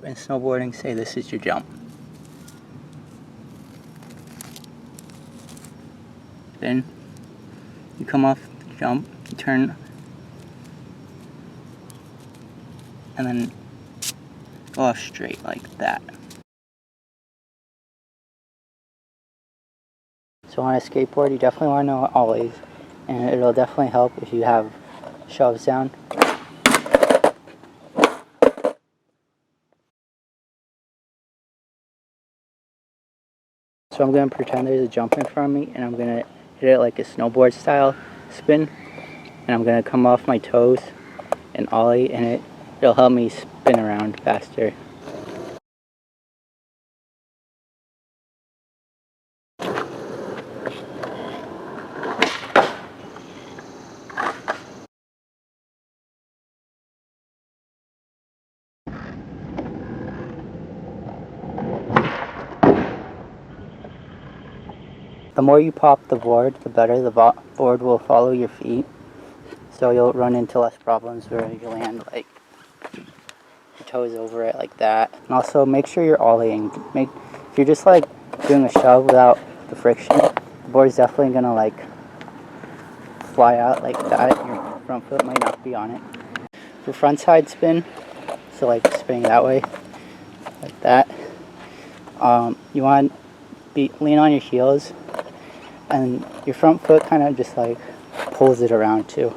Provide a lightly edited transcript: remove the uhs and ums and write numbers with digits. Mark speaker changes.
Speaker 1: in snowboarding, say this is your jump. Then you come off the jump, you turn, and then go off straight like that. So on a skateboard, you definitely want to know ollies, and it'll definitely help if you have shoves down. So I'm going to pretend there's a jump in front of me, and I'm going to hit it like a snowboard style spin, and I'm going to come off my toes and ollie, and it'll help me spin around faster. The more you pop the board, the better the board will follow your feet. So you'll run into less problems where you land like your toes over it like that. And also make sure you're ollieing. If you're just like doing a shove without the friction, the board's definitely gonna like fly out like that. Your front foot might not be on it. For front side spin, so like spinning that way, like that. You want to lean on your heels, and your front foot kind of just like pulls it around too.